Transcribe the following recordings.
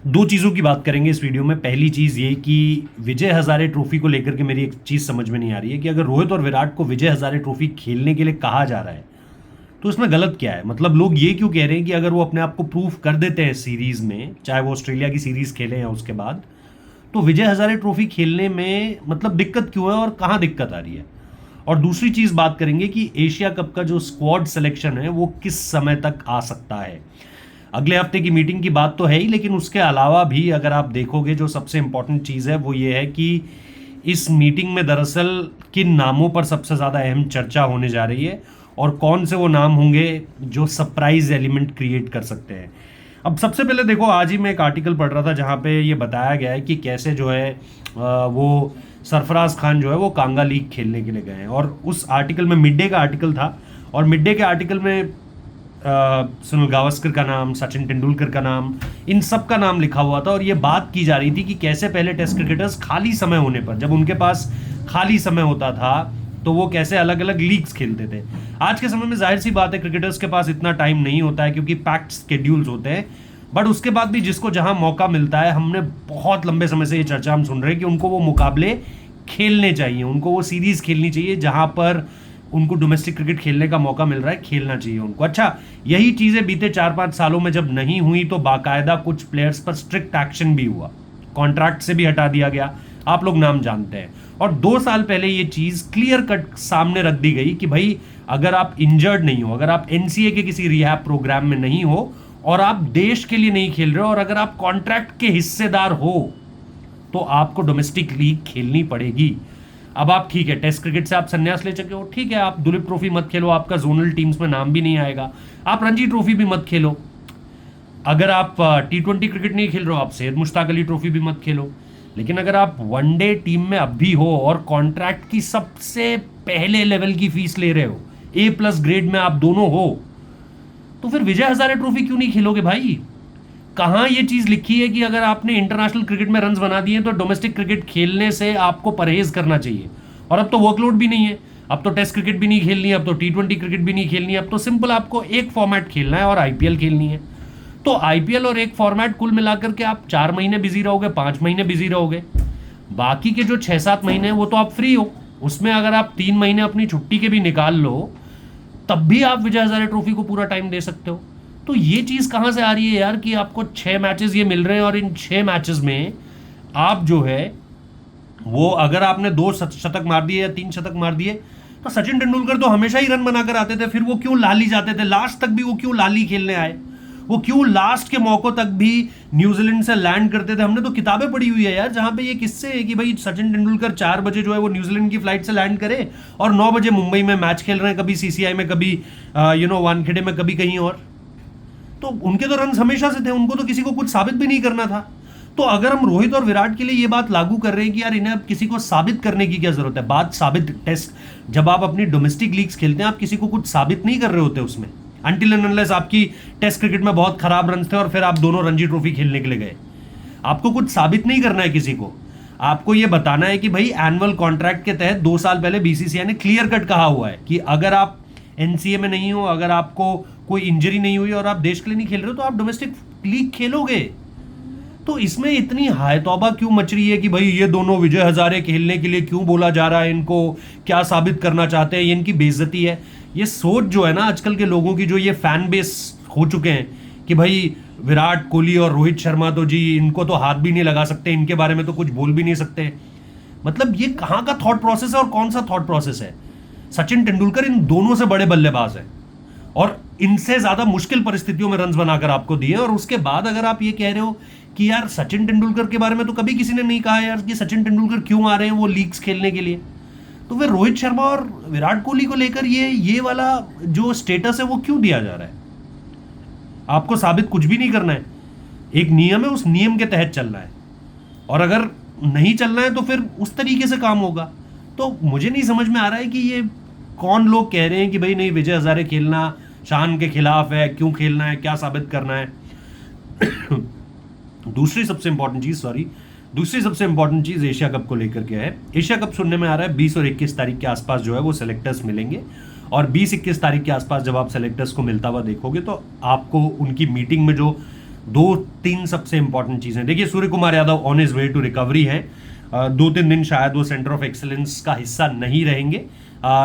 दो चीज़ों की बात करेंगे इस वीडियो में। पहली चीज़ ये कि विजय हजारे ट्रॉफी को लेकर के मेरी एक चीज़ समझ में नहीं आ रही है कि अगर रोहित और विराट को विजय हजारे ट्रॉफी खेलने के लिए कहा जा रहा है तो इसमें गलत क्या है। मतलब लोग ये क्यों कह रहे हैं कि अगर वो अपने आप को प्रूफ कर देते हैं सीरीज में, चाहे वो ऑस्ट्रेलिया की सीरीज खेलें या उसके बाद, तो विजय हजारे ट्रॉफी खेलने में मतलब दिक्कत क्यों है और कहाँ दिक्कत आ रही है। और दूसरी चीज़ बात करेंगे कि एशिया कप का जो स्क्वाड सिलेक्शन है वो किस समय तक आ सकता है। अगले हफ्ते की मीटिंग की बात तो है ही, लेकिन उसके अलावा भी अगर आप देखोगे जो सबसे इंपॉर्टेंट चीज़ है वो ये है कि इस मीटिंग में दरअसल किन नामों पर सबसे ज़्यादा अहम चर्चा होने जा रही है और कौन से वो नाम होंगे जो सरप्राइज एलिमेंट क्रिएट कर सकते हैं। अब सबसे पहले देखो, आज ही मैं एक आर्टिकल पढ़ रहा था जहाँ पे ये बताया गया है कि कैसे जो है वो सरफराज खान जो है वो कांगा लीग खेलने के लिए गए हैं। और उस आर्टिकल में मिड डे का आर्टिकल था और मिड डे के आर्टिकल में सुनील गावस्कर का नाम, सचिन तेंदुलकर का नाम, इन सब का नाम लिखा हुआ था। और ये बात की जा रही थी कि कैसे पहले टेस्ट क्रिकेटर्स खाली समय होने पर, जब उनके पास खाली समय होता था, तो वो कैसे अलग अलग लीग्स खेलते थे। आज के समय में जाहिर सी बात है क्रिकेटर्स के पास इतना टाइम नहीं होता है क्योंकि पैक्ड स्केड्यूल्स होते हैं। बट उसके बाद भी जिसको जहां मौका मिलता है, हमने बहुत लंबे समय से ये चर्चा हम सुन रहे हैं कि उनको वो मुकाबले खेलने चाहिए, उनको वो सीरीज खेलनी चाहिए जहां पर उनको डोमेस्टिक क्रिकेट खेलने का मौका मिल रहा है, खेलना चाहिए उनको। अच्छा, यही चीजें बीते 4-5 सालों में जब नहीं हुई तो बाकायदा कुछ प्लेयर्स पर स्ट्रिक्ट एक्शन भी हुआ, कॉन्ट्रैक्ट से भी हटा दिया गया। आप लोग नाम जानते हैं। और 2 साल पहले ये चीज क्लियर कट सामने रख दी गई कि भाई अगर आप इंजर्ड नहीं हो, अगर आप एनसीए के किसी रिहैब प्रोग्राम में नहीं हो और आप देश के लिए नहीं खेल रहे हो और अगर आप कॉन्ट्रैक्ट के हिस्सेदार हो तो आपको डोमेस्टिक लीग खेलनी पड़ेगी। अब आप ठीक है, टेस्ट क्रिकेट से आप संन्यास ले चुके हो, ठीक है, आप दुलीप ट्रॉफी मत खेलो, आपका जोनल टीम्स में नाम भी नहीं आएगा, आप रणजी ट्रॉफी भी मत खेलो, अगर आप T20 क्रिकेट नहीं खेल रहे हो आप सैयद मुश्ताक अली ट्रॉफी भी मत खेलो। लेकिन अगर आप वनडे टीम में अब भी हो और कॉन्ट्रैक्ट की सबसे पहले लेवल की फीस ले रहे हो, A+ ग्रेड में आप दोनों हो, तो फिर विजय हजारे ट्रॉफी क्यों नहीं खेलोगे भाई। कहां ये चीज लिखी है कि अगर आपने इंटरनेशनल क्रिकेट में रन्स बना दिए तो डोमेस्टिक क्रिकेट खेलने से आपको परहेज करना चाहिए। और अब तो वर्कलोड भी नहीं है, अब तो टेस्ट क्रिकेट भी नहीं खेलनी है, अब तो T20 क्रिकेट भी नहीं खेलनी है, अब तो सिंपल आपको एक फॉर्मेट खेलना है और आईपीएल खेलनी है। तो आईपीएल और एक फॉर्मेट कुल मिलाकर के आप 4 महीने बिजी रहोगे, 5 महीने बिजी रहोगे, बाकी के जो 6-7 महीने हैं वो तो आप फ्री हो। उसमें अगर आप 3 महीने अपनी छुट्टी के भी निकाल लो तब भी आप विजय हजारे ट्रॉफी को पूरा टाइम दे सकते हो। तो ये चीज कहां से आ रही है यार कि आपको 6 मैचेस ये मिल रहे हैं और इन 6 मैचेस में आप जो है वो अगर आपने 2 शतक मार दिए या 3 शतक मार दिए, तो सचिन तेंदुलकर तो हमेशा ही रन बनाकर आते थे, फिर वो क्यों लाली जाते थे, लास्ट तक भी वो क्यों लाली खेलने आए, वो क्यों लास्ट के मौकों तक भी न्यूजीलैंड से लैंड करते थे। हमने तो किताबें पढ़ी हुई है यार जहां पे ये किस्से है कि भाई सचिन तेंदुलकर 4 बजे जो है वो न्यूजीलैंड की फ्लाइट से लैंड करे और 9 बजे मुंबई में मैच खेल रहे हैं, कभी सीसीआई में, कभी वानखेड़े में, कभी कहीं और। तो उनके तो रन हमेशा से थे, उनको तो किसी को कुछ साबित भी नहीं करना था। तो अगर हम रोहित और विराट के लिए ये बात लागू कर रहे हैं कि यार इन्हें अब किसी को साबित करने की क्या जरूरत है, बात साबित, टेस्ट जब आप अपनी डोमेस्टिक लीग्स खेलते हैं आप किसी को कुछ साबित नहीं कर रहे होते उसमें, अनटिल एंड अनलेस आपकी टेस्ट क्रिकेट में बहुत खराब रन थे और फिर आप दोनों रणजी ट्रॉफी खेलने के लिए गए। आपको कुछ साबित नहीं करना है किसी को, आपको यह बताना है कि भाई एनुअल कॉन्ट्रैक्ट के तहत 2 साल पहले बीसीसीआई ने क्लियर कट कहा हुआ है कि अगर आप एनसीए में नहीं हो, अगर आपको कोई इंजरी नहीं हुई और आप देश के लिए नहीं खेल रहे हो तो आप डोमेस्टिक लीग खेलोगे। तो इसमें इतनी हाय तौबा क्यों मच रही है कि भाई ये दोनों विजय हजारे खेलने के लिए क्यों बोला जा रहा है, इनको क्या साबित करना चाहते हैं, ये इनकी बेइज्जती है। ये सोच जो है ना आजकल के लोगों की, जो ये फैन बेस हो चुके हैं कि भाई विराट कोहली और रोहित शर्मा तो जी इनको तो हाथ भी नहीं लगा सकते, इनके बारे में तो कुछ बोल भी नहीं सकते। मतलब ये कहाँ का थॉट प्रोसेस है और कौन सा थॉट प्रोसेस है। सचिन तेंदुलकर इन दोनों से बड़े बल्लेबाज हैं और इनसे ज्यादा मुश्किल परिस्थितियों में रन बनाकर आपको दिए, और उसके बाद अगर आप ये कह रहे हो कि यार सचिन तेंदुलकर के बारे में तो कभी किसी ने नहीं कहा यार कि सचिन तेंदुलकर क्यों आ रहे हैं वो लीग्स खेलने के लिए, तो फिर रोहित शर्मा और विराट कोहली को लेकर ये वाला जो स्टेटस है वो क्यों दिया जा रहा है। आपको साबित कुछ भी नहीं करना है, एक नियम है, उस नियम के तहत चलना है, और अगर नहीं चलना है तो फिर उस तरीके से काम होगा। तो मुझे नहीं समझ में आ रहा है कि ये कौन लोग कह रहे हैं कि भाई नहीं विजय हजारे खेलना शान के खिलाफ है, क्यों खेलना है, क्या साबित करना है। दूसरी सबसे इंपॉर्टेंट चीज एशिया कप को लेकर के है। एशिया कप सुनने में आ रहा है 20 और 21 तारीख के आसपास जो है वो सेलेक्टर्स मिलेंगे, और 20-21 तारीख के आसपास जब आप सेलेक्टर्स को मिलता हुआ देखोगे तो आपको उनकी मीटिंग में जो 2-3 सबसे इंपॉर्टेंट चीजें देखिए, Surya Kumar Yadav on his way to recovery है। 2-3 दिन शायद वो सेंटर ऑफ एक्सीलेंस का हिस्सा नहीं रहेंगे,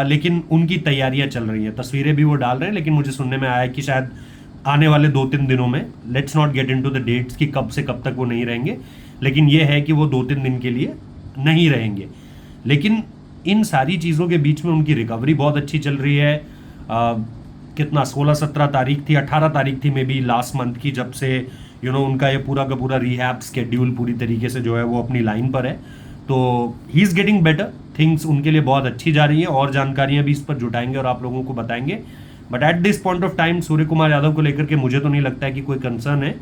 लेकिन उनकी तैयारियां चल रही हैं, तस्वीरें भी वो डाल रहे हैं, लेकिन मुझे सुनने में आया कि शायद आने वाले 2-3 दिनों में, let's not get into the dates कि कब से कब तक वो नहीं रहेंगे, लेकिन ये है कि वो 2-3 दिन के लिए नहीं रहेंगे। लेकिन इन सारी चीज़ों के बीच में उनकी रिकवरी बहुत अच्छी चल रही है। कितना 16-17 तारीख थी, 18 तारीख थी मे बी लास्ट मंथ की, जब से उनका ये पूरा का पूरा रिहैब स्केड्यूल पूरी तरीके से जो है वो अपनी लाइन पर है। तो he is getting better, things उनके लिए बहुत अच्छी जा रही है, और जानकारियां भी इस पर जुटाएंगे और आप लोगों को बताएंगे। But at this point of time Surya Kumar Yadav को लेकर के मुझे तो नहीं लगता है कि कोई कंसर्न है।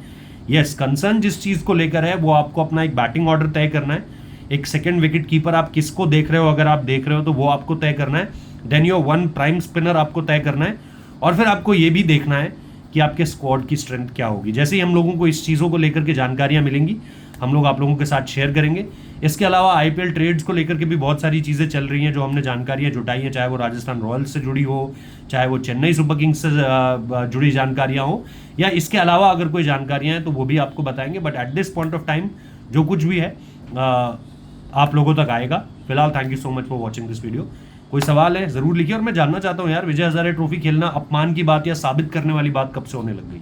यस, कंसर्न जिस चीज़ को लेकर है वो आपको अपना एक बैटिंग ऑर्डर तय करना है, एक सेकंड विकेट कीपर आप किसको देख रहे हो, अगर आप देख रहे हो तो वो आपको तय करना है। देन योर 1 प्राइम स्पिनर आपको तय करना है, और फिर आपको ये भी देखना है कि आपके स्क्वाड की स्ट्रेंथ क्या होगी। जैसे ही हम लोगों को इस चीज़ों को लेकर के जानकारियां मिलेंगी, हम लोग आप लोगों के साथ शेयर करेंगे। इसके अलावा आईपीएल ट्रेड्स को लेकर के भी बहुत सारी चीज़ें चल रही हैं जो हमने जानकारियां जुटाई हैं, चाहे वो राजस्थान रॉयल्स से जुड़ी हो, चाहे वो चेन्नई सुपर किंग्स से जुड़ी जानकारियां हो, या इसके अलावा अगर कोई जानकारियां हैं तो वो भी आपको बताएंगे। But at this point of time जो कुछ भी है आप लोगों तक आएगा। फिलहाल thank you so much for watching this video. कोई सवाल है ज़रूर लिखिए, और मैं जानना चाहता हूँ यार, विजय हजारे ट्रॉफी खेलना अपमान की बात या साबित करने वाली बात कब से होने लग गई?